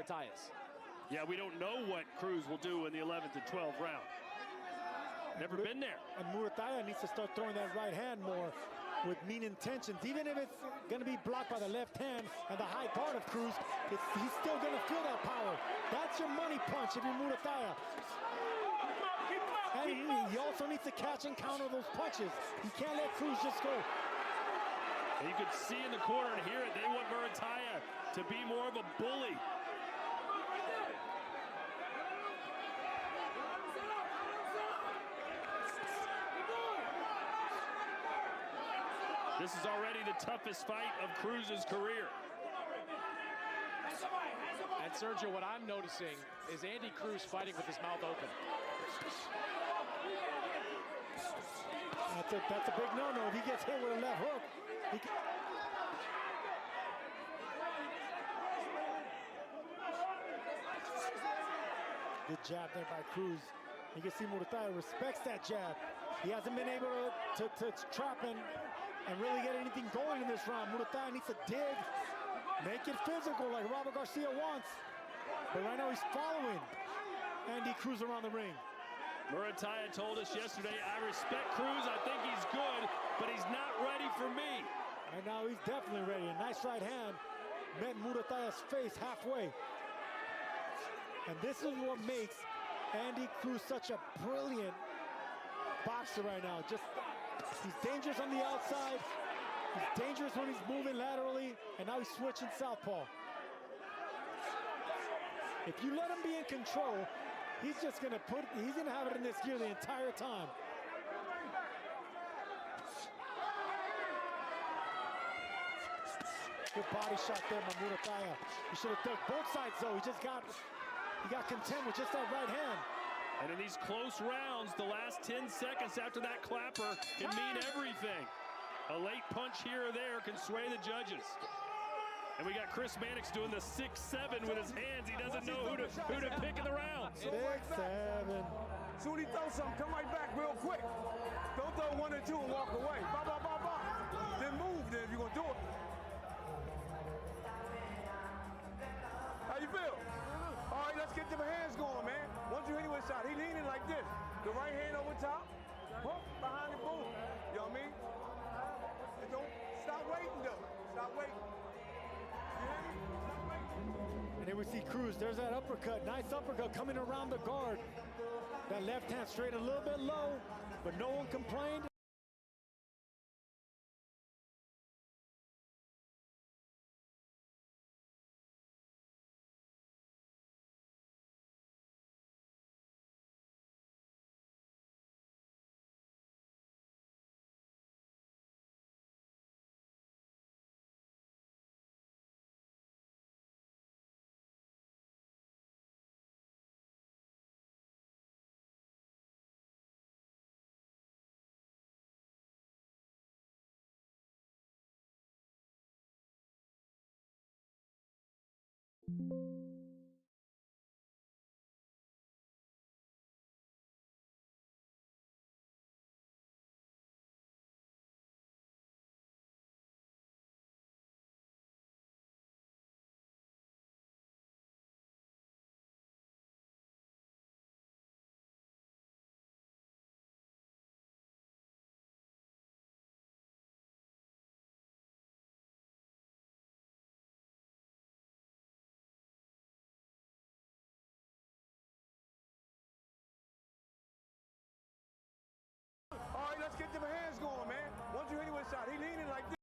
Muratallas. Yeah, we don't know what Cruz will do in the 11th and 12th round. Never been there. And Muratalla needs to start throwing that right hand more with mean intentions. Even if it's going to be blocked by the left hand and the high guard of Cruz, he's still going to feel that power. That's your money punch if you're Muratalla. And he also needs to catch and counter those punches. You can't let Cruz just go. And you can see in the corner and hear it. They want Muratalla to be more of a bully. This is already the toughest fight of Cruz's career. And Sergio, what I'm noticing is Andy Cruz fighting with his mouth open. That's a big no-no. If he gets hit with a left hook, he can... Good jab there by Cruz. You can see Muratalla respects that jab. He hasn't been able to trap and really get anything going in this round. Muratalla needs to dig, make it physical like Robert Garcia wants. But right now he's following Andy Cruz around the ring. Muratalla told us yesterday, I respect Cruz, I think he's good, but he's not ready for me. Right now he's definitely ready. A nice right hand met Muratalla's face halfway. And this is what makes Andy Cruz such a brilliant boxer right now. He's dangerous on the outside. He's dangerous when he's moving laterally, and now he's switching southpaw. If you let him be in control, he's gonna have it in this gear the entire time. Good body shot there by Muratalla. He should have dug both sides though. He got content with just that right hand. And in these close rounds, the last 10 seconds after that clapper can mean everything. A late punch here or there can sway the judges. And we got Chris Mannix doing the 6-7 with his hands. He doesn't know who to pick in the round. 6-7. Soon he throws something, come right back real quick. Don't throw 1 or 2 and walk away. Ba, ba, ba, ba. Then move then if you're gonna do it. How you feel? All right, let's get them hands going, man. Once you hit him with a shot, he leaning like this. The right hand over top, hook behind the boom. You know what I mean? And don't stop waiting though. Stop waiting. And here we see Cruz. There's that uppercut. Nice uppercut coming around the guard. That left hand straight a little bit low, but no one complained. All right, let's get them hands going, man. Once you hit him with a shot, he leaning like this.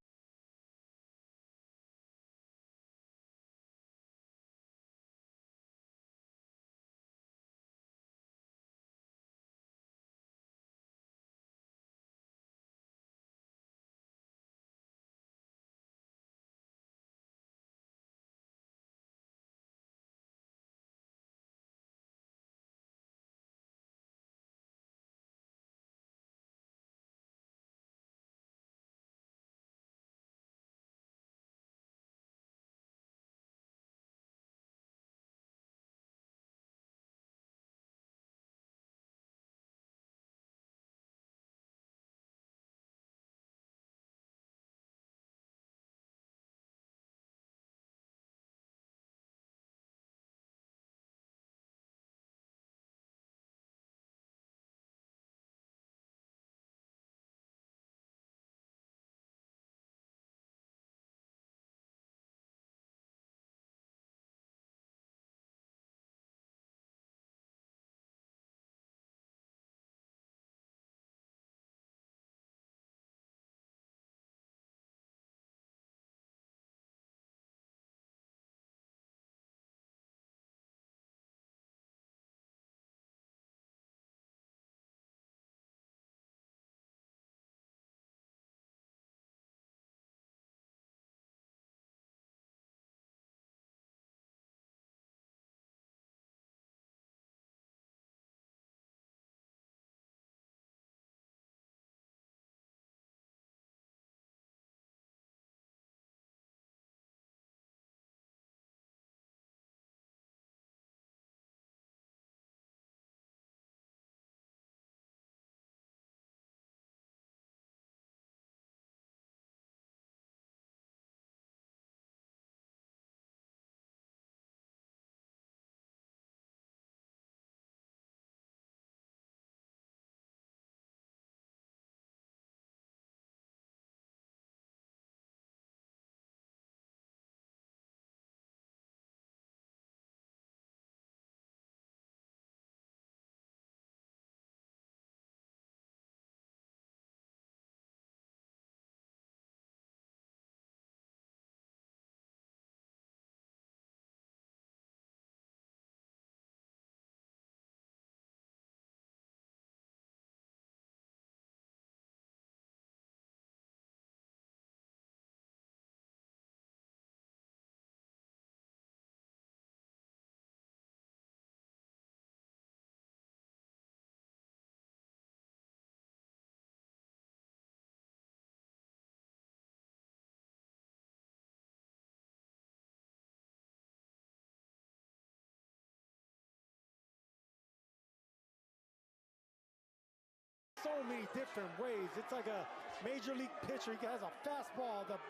so many different ways. It's like a major league pitcher. He has a fastball, the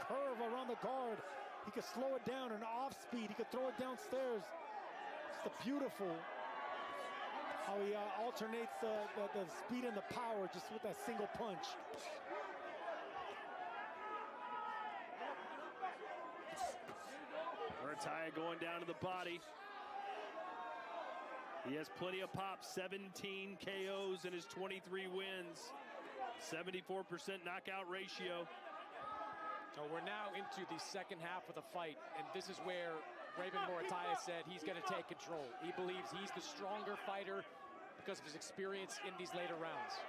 curve around the guard. He could slow it down and off speed. He could throw it downstairs. It's the beautiful how he alternates the speed and the power just with that single punch. Muratalla going down to the body. He has plenty of pop, 17 KOs in his 23 wins, 74% knockout ratio. So we're now into the second half of the fight, and this is where Raymond Muratalla said he's going to take control. He believes he's the stronger fighter because of his experience in these later rounds.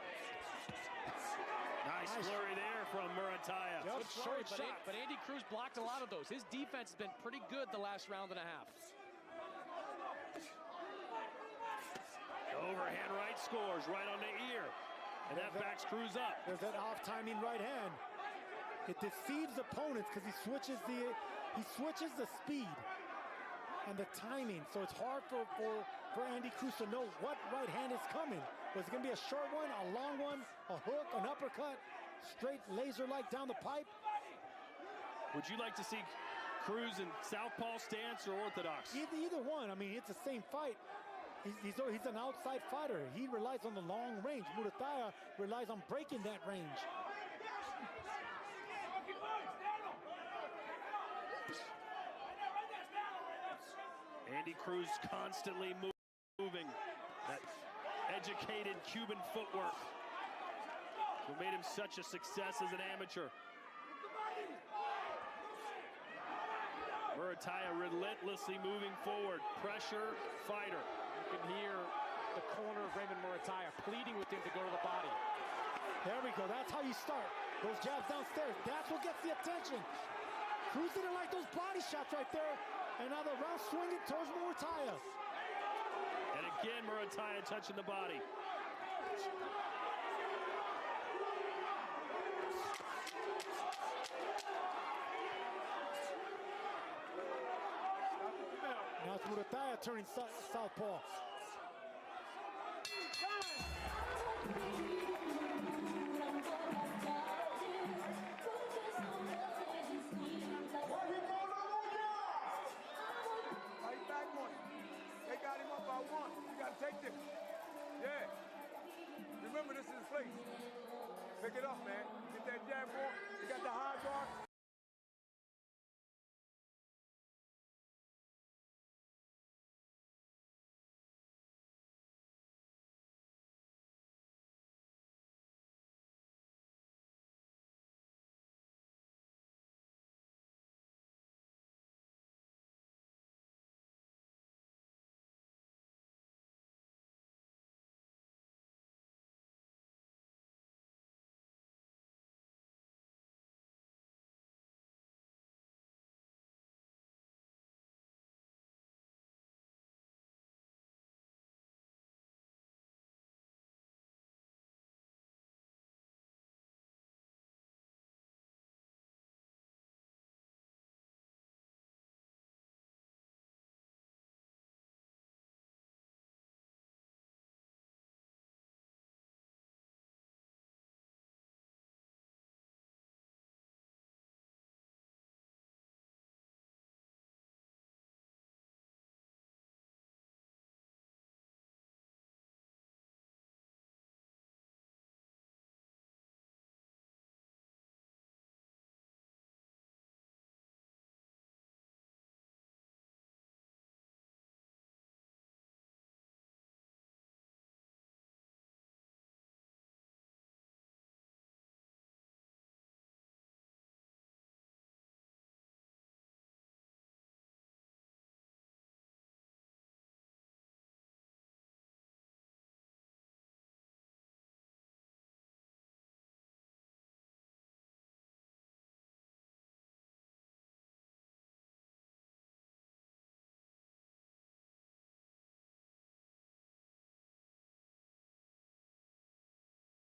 Nice flurry there from Muratalla. Yep, Short shot. shot. But Andy Cruz blocked a lot of those. His defense has been pretty good the last round and a half. Overhand right scores right on the ear. And that backs Cruz up. There's that off-timing right hand. It deceives opponents because he switches the speed and the timing. So it's hard for Andy Cruz to know what right hand is coming. Was it going to be a short one, a long one, a hook, an uppercut, straight laser-like down the pipe? Would you like to see Cruz in southpaw stance or orthodox? Either one. I mean, it's the same fight. He's an outside fighter. He relies on the long range. Muratalla relies on breaking that range. Andy Cruz constantly moving. That educated Cuban footwork what made him such a success as an amateur. Muratalla relentlessly moving forward. Pressure fighter. You can hear the corner of Raymond Muratalla pleading with him to go to the body. There we go. That's how you start. Those jabs downstairs. That's what gets the attention. Cruz didn't like those body shots right there. And now the round swinging towards Muratalla. And again, Muratalla touching the body. Now it's Muratalla turning southpaw. Take this. Yeah. Remember, this is his place. Pick it up, man. Get that jab going. You got the high guard.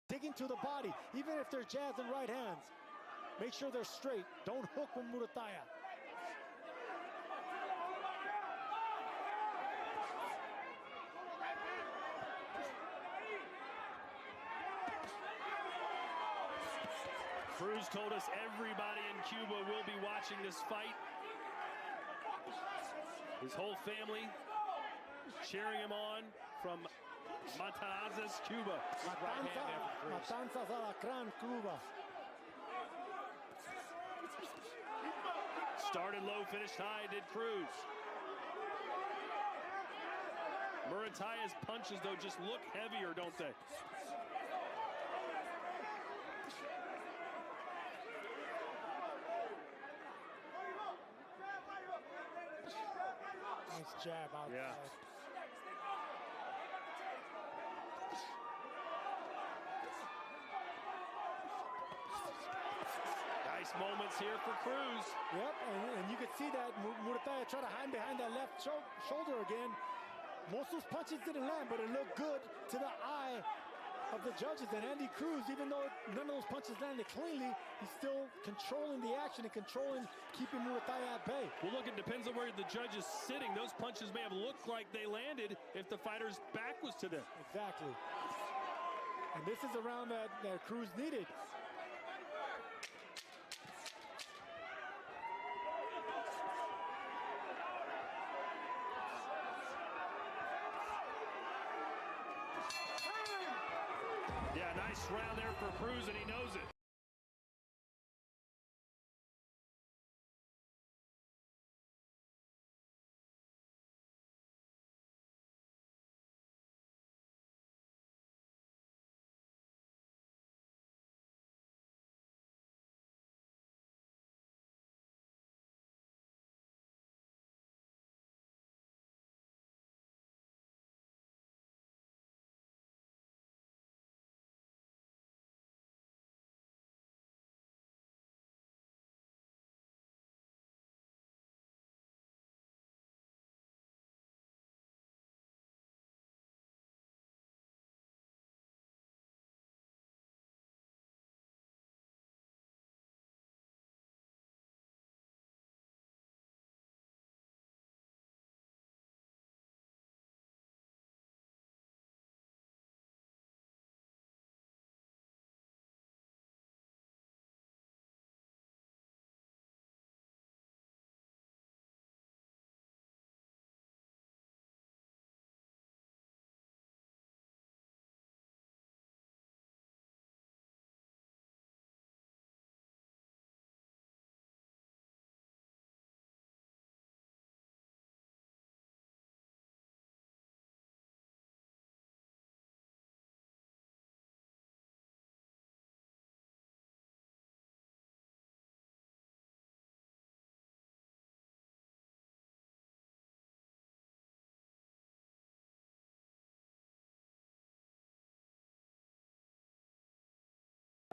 Digging to the body, even if they're jabs and right hands. Make sure they're straight. Don't hook with Muratalla. Cruz told us everybody in Cuba will be watching this fight. His whole family cheering him on from Matanzas, Cuba. Matanzas, Alacrán, Cuba. Started low, finished high, did Cruz. Muratalla's punches, though, just look heavier, don't they? Nice jab out there. Nice moments here for Cruz. Yep, and you can see that Muratalla try to hide behind that left shoulder again. Most of those punches didn't land, but it looked good to the eye of the judges. And Andy Cruz, even though none of those punches landed cleanly, he's still controlling the action and keeping Muratalla at bay. Well, look, it depends on where the judge is sitting. Those punches may have looked like they landed if the fighter's back was to them. Exactly. And this is the round that Cruz needed. Yeah, nice round there for Cruz, and he knows it.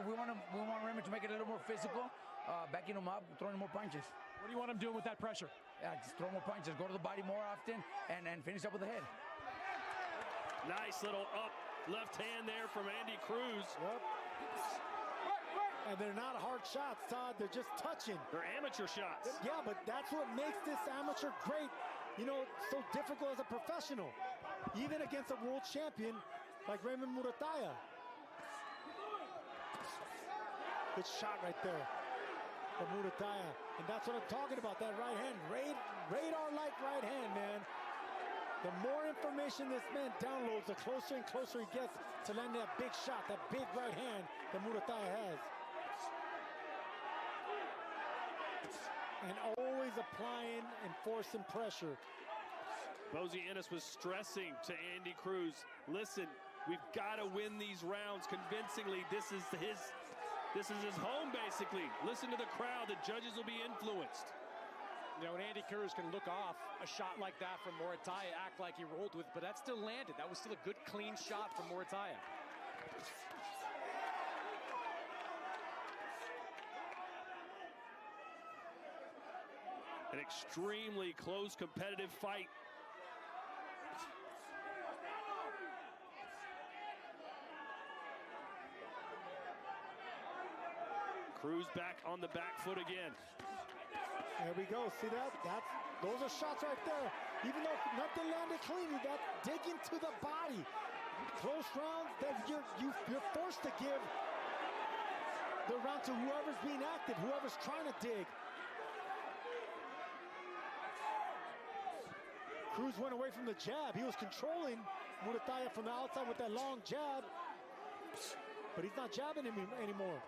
We want Raymond to make it a little more physical, backing him up, throwing more punches. What do you want him doing with that pressure? Yeah, just throw more punches, go to the body more often, and finish up with the head. Nice little up left hand there from Andy Cruz. Yep. And they're not hard shots, Todd. They're just touching. They're amateur shots. Yeah, but that's what makes this amateur great. You know, so difficult as a professional. Even against a world champion like Raymond Muratalla. Good shot right there from Muratalla. And that's what I'm talking about, that right hand. Radar-like right hand, man. The more information this man downloads, the closer and closer he gets to landing that big shot, that big right hand that Muratalla has. And always applying and forcing pressure. Bozy Ennis was stressing to Andy Cruz, listen, we've got to win these rounds convincingly. This is his home, basically. Listen to the crowd. The judges will be influenced. You know, and Andy Cruz can look off a shot like that from Muratalla, act like he rolled with, but that still landed. That was still a good, clean shot from Muratalla. An extremely close, competitive fight. Cruz back on the back foot again. There we go. See that? Those are shots right there. Even though nothing landed cleanly, that digging to the body. Close rounds that you're forced to give they're around to whoever's being active, whoever's trying to dig. Cruz went away from the jab. He was controlling Muratalla from the outside with that long jab, but he's not jabbing him anymore.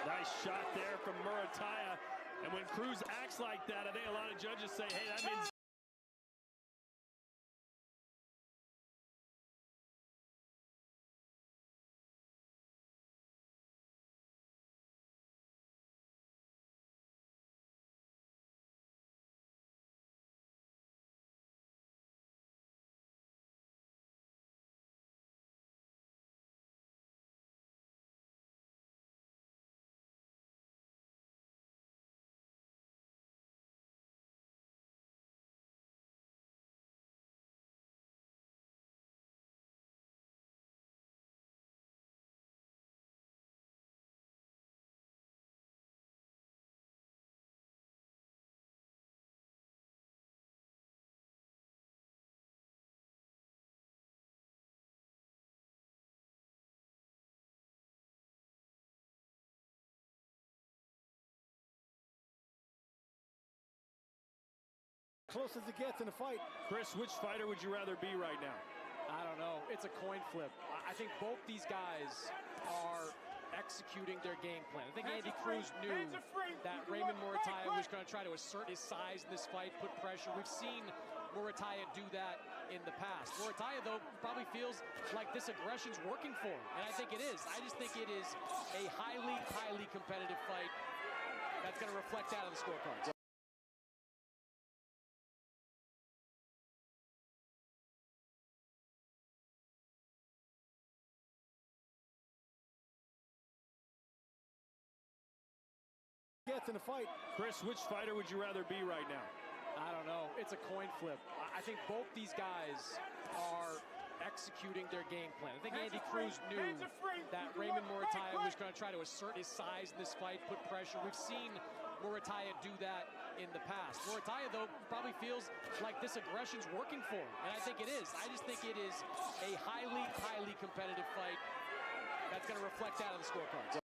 Nice shot there from Muratalla. And when Cruz acts like that, I think a lot of judges say, hey, that means Close as it gets in a fight. Chris, which fighter would you rather be right now? I don't know. It's a coin flip. I think both these guys are executing their game plan. I think Andy Cruz knew that Raymond Muratalla was going to try to assert his size in this fight, put pressure. We've seen Muratalla do that in the past. Muratalla, though, probably feels like this aggression's working for him, and I think it is. I just think it is a highly, highly competitive fight that's going to reflect out on the scorecards. Gets in a fight. Chris, which fighter would you rather be right now? I don't know. It's a coin flip. I think both these guys are executing their game plan. I think Andy Cruz knew that Raymond Muratalla was going to try to assert his size in this fight, put pressure. We've seen Muratalla do that in the past. Muratalla, though, probably feels like this aggression's working for him, and I think it is. I just think it is a highly, highly competitive fight that's going to reflect out on the scorecards.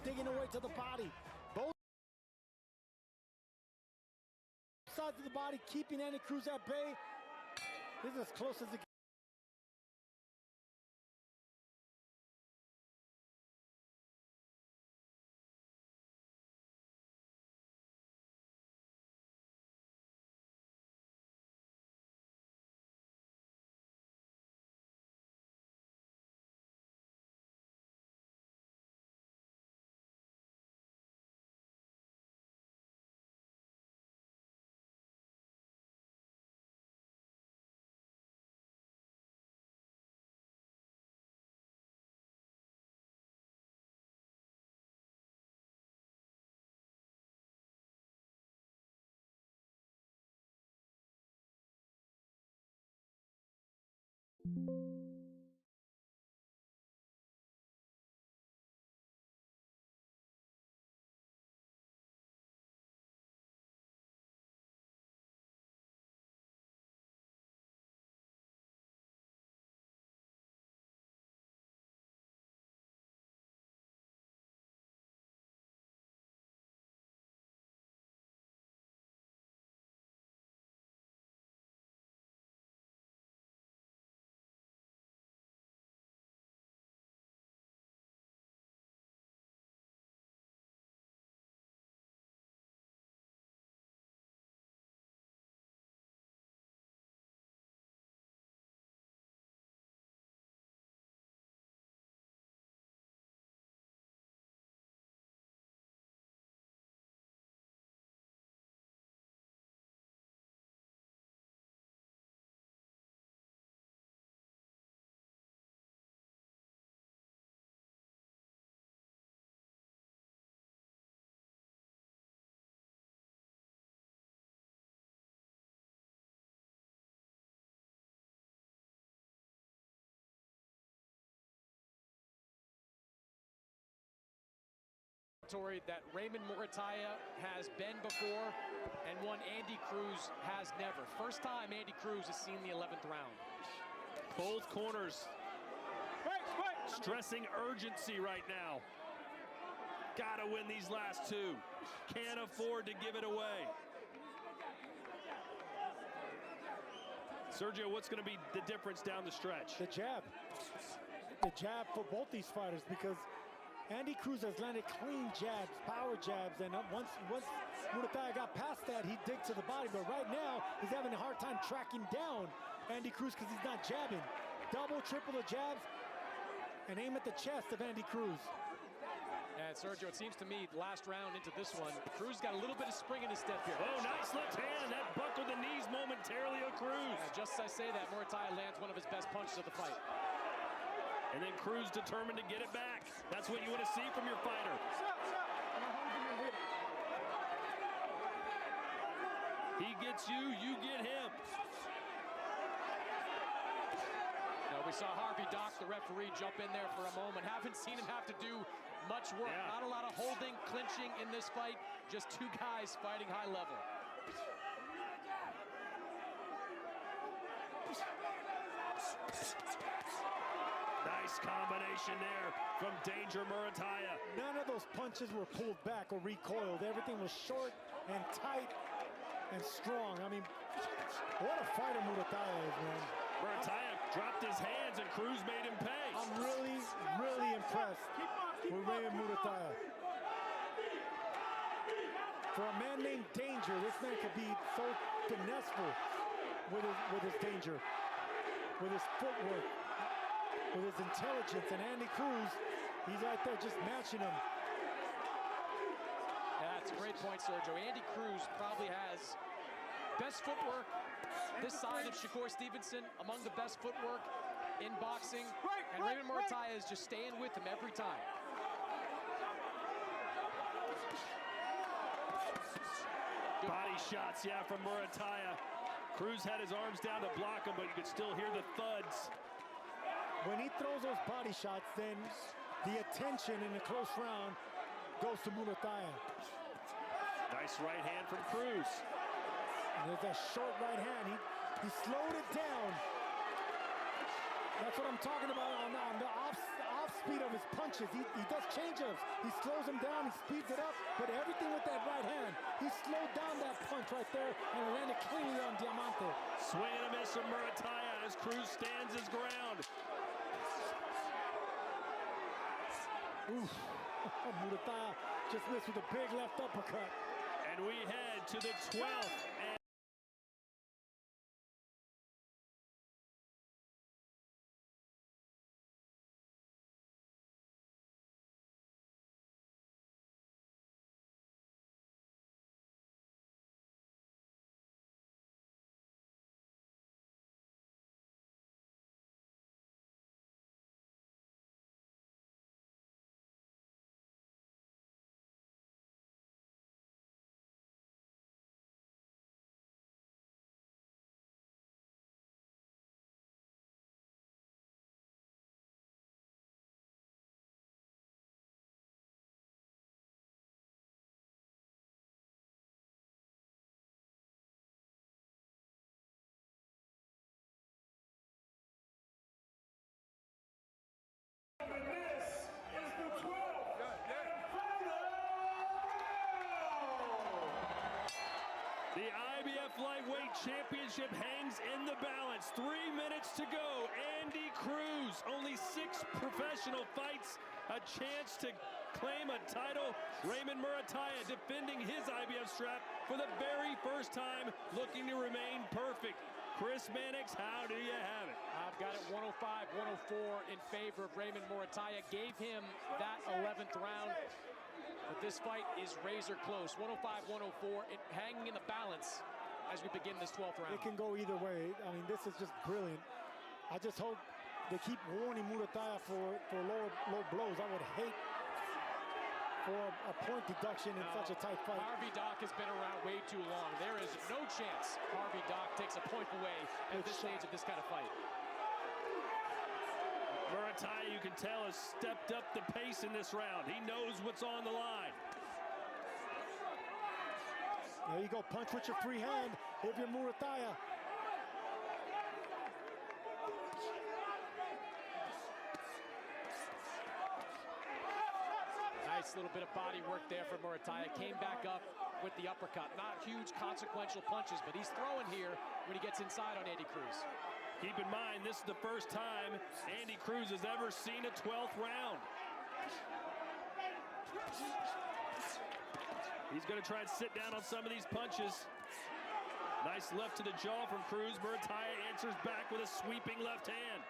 Digging away to the body. Both sides of the body keeping Andy Cruz at bay. This is as close as it gets. territory that Raymond Muratalla has been before and one Andy Cruz has never. First time Andy Cruz has seen the 11th round. Both corners stressing urgency right now. Gotta win these last two. Can't afford to give it away. Sergio, what's going to be the difference down the stretch? The jab. The jab for both these fighters, because Andy Cruz has landed clean jabs, power jabs, and once Muratalla got past that, he digged to the body. But right now, he's having a hard time tracking down Andy Cruz because he's not jabbing. Double, triple the jabs, and aim at the chest of Andy Cruz. And Sergio, it seems to me, last round into this one, Cruz got a little bit of spring in his step here. Oh, nice left hand, and that buckled the knees momentarily of Cruz. Just as I say that, Muratalla lands one of his best punches of the fight. And then Cruz determined to get it back. That's what you want to see from your fighter. He gets you, you get him. Now, we saw Harvey Dock, the referee, jump in there for a moment. Haven't seen him have to do much work. Yeah. Not a lot of holding, clinching in this fight. Just two guys fighting high level. Nice combination there from Danger Muratalla. None of those punches were pulled back or recoiled. Everything was short and tight and strong. I mean, what a fighter Muratalla is, man. Muratalla dropped his hands and Cruz made him pay. I'm really, really impressed with Raymond Muratalla. For a man named Danger, this man could be so finesseful with his danger, with his footwork, with his intelligence. And Andy Cruz, he's right there just matching him. Yeah, that's a great point, Sergio. Andy Cruz probably has best footwork this side of Shakur Stevenson, among the best footwork in boxing. And Raymond Muratalla is just staying with him every time. Body shots, yeah, from Muratalla. Cruz had his arms down to block him, but you could still hear the thuds. When he throws those body shots, then the attention in the close round goes to Muratalla. Nice right hand from Cruz. And there's that short right hand. He slowed it down. That's what I'm talking about on the off speed of his punches. He does change-ups. He slows them down, he speeds it up, but everything with that right hand. He slowed down that punch right there and landed cleanly on Diamante. Swing and a miss from Muratalla as Cruz stands his ground. Oof. Muratalla just missed with a big left uppercut. And we head to the 12th. The IBF Lightweight Championship hangs in the balance. 3 minutes to go. Andy Cruz, only 6 professional fights, a chance to claim a title. Raymond Muratalla defending his IBF strap for the very first time, looking to remain perfect. Chris Mannix, how do you have it? I've got it 105-104 in favor of Raymond Muratalla. Gave him that 11th round. But this fight is razor close. 105-104, hanging in the balance as we begin this 12th round. It can go either way. I mean, this is just brilliant. I just hope they keep warning Muratalla for low blows. I would hate for a point deduction in such a tight fight. Harvey Dock has been around way too long. There is no chance Harvey Dock takes a point away at this stage of this kind of fight. Muratalla, you can tell, has stepped up the pace in this round. He knows what's on the line. There you go, punch with your free hand if you're Muratalla. Nice little bit of body work there for Muratalla. Came back up with the uppercut. Not huge consequential punches, but he's throwing here when he gets inside on Andy Cruz. Keep in mind, this is the first time Andy Cruz has ever seen a 12th round. He's going to try and sit down on some of these punches. Nice left to the jaw from Cruz. Muratalla answers back with a sweeping left hand.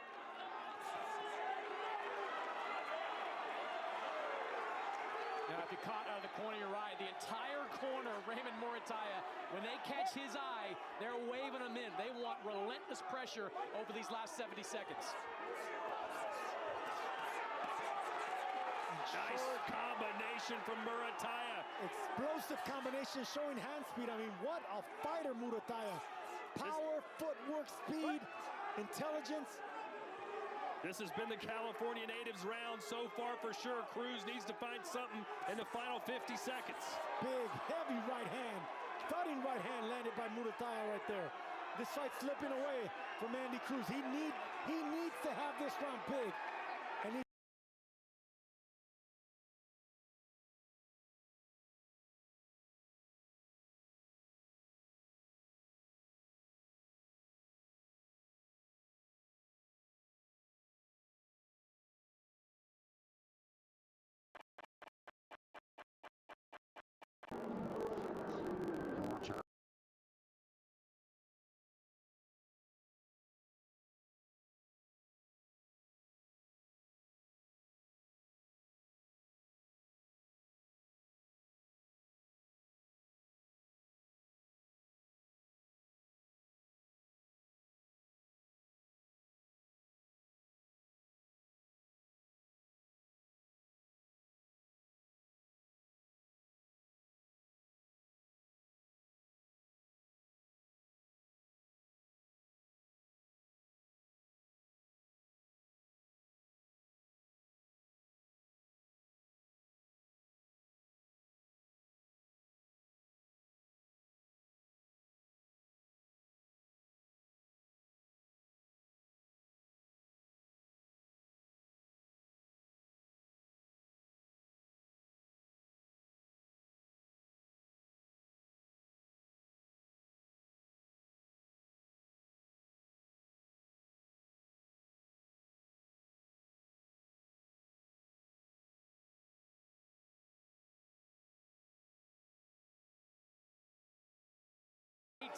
Now, if you caught out of the corner of your eye, the entire corner of Raymond Muratalla, when they catch his eye, they're waving him in. They want relentless pressure over these last 70 seconds. Nice combination from Muratalla. Explosive combination showing hand speed. I mean, what a fighter, Muratalla. Power, footwork, speed, intelligence. This has been the California natives round so far for sure. Cruz needs to find something in the final 50 seconds. Big, heavy right hand. Thudding right hand landed by Muratalla right there. This fight slipping away from Andy Cruz. He needs to have this round big. And he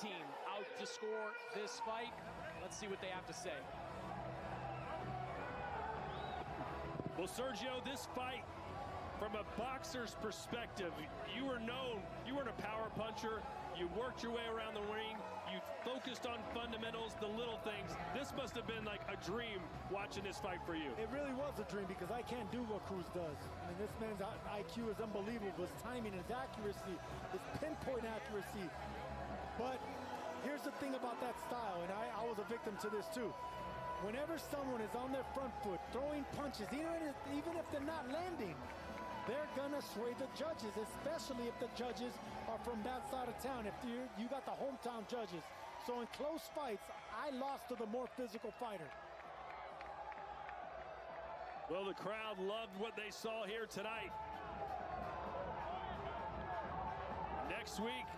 Team out to score this fight. Let's see what they have to say. Well, Sergio, this fight, from a boxer's perspective, you were known, you weren't a power puncher. You worked your way around the ring. You focused on fundamentals, the little things. This must have been like a dream watching this fight for you. It really was a dream because I can't do what Cruz does. I mean, this man's IQ is unbelievable. His timing, his accuracy, his pinpoint accuracy. But here's the thing about that style, and I was a victim to this too. Whenever someone is on their front foot, throwing punches, even if they're not landing, they're gonna sway the judges, especially if the judges are from that side of town, if you got the hometown judges. So in close fights, I lost to the more physical fighter. Well, the crowd loved what they saw here tonight. Next week,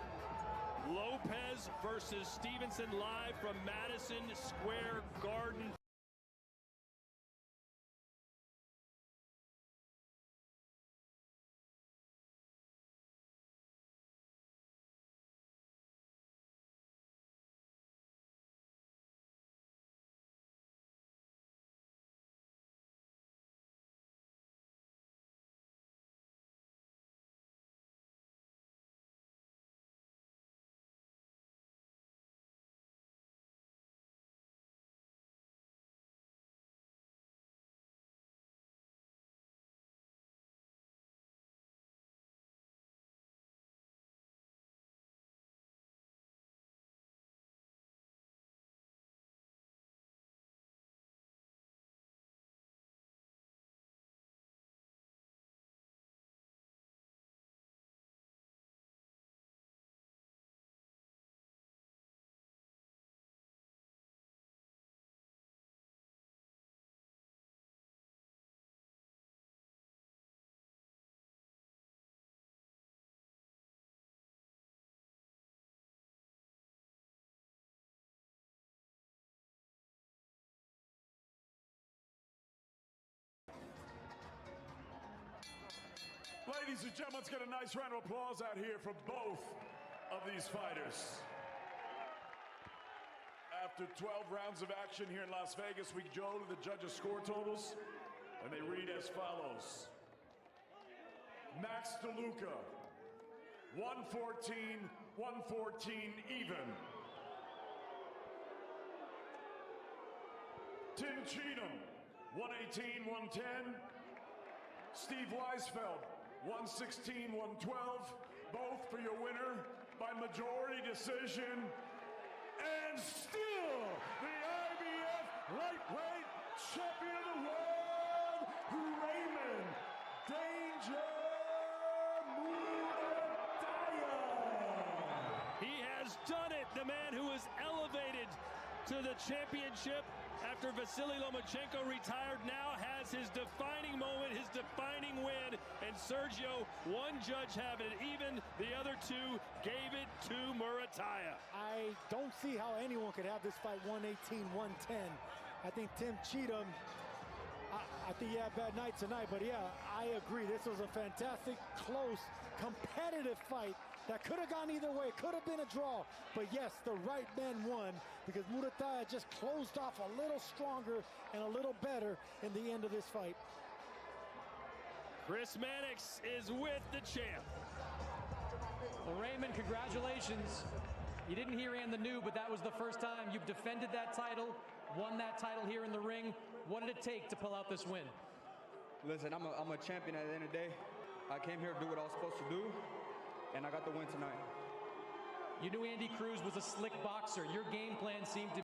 Lopez versus Stevenson live from Madison Square Garden. ladies and gentlemen, let's get a nice round of applause out here for both of these fighters. After 12 rounds of action here in Las Vegas, we go to the judges' score totals, and they read as follows. Max DeLuca, 114, 114 even. Tim Cheatham, 118, 110. Steve Weisfeld, 116, 112. Both for your winner by majority decision. And still the IBF lightweight champion of the world, Raymond Danger Muratalla. He has done it. The man who was elevated to the championship after Vasily Lomachenko retired now has his defining moment, his defining win. And Sergio, one judge having it even, the other two gave it to Muratalla. I don't see how anyone could have this fight 118, 110. I think Tim Cheatham, I think he had a bad night tonight, but yeah, I agree. This was a fantastic, close, competitive fight that could have gone either way, could have been a draw. But yes, the right man won because Muratalla just closed off a little stronger and a little better in the end of this fight. Chris Mannix is with the champ. Well, Raymond, congratulations. You didn't hear Ann the New, but that was the first time you've defended that title, won that title here in the ring. What did it take to pull out this win? Listen, I'm a champion at the end of the day. I came here to do what I was supposed to do, and I got the win tonight. You knew Andy Cruz was a slick boxer. Your game plan seemed to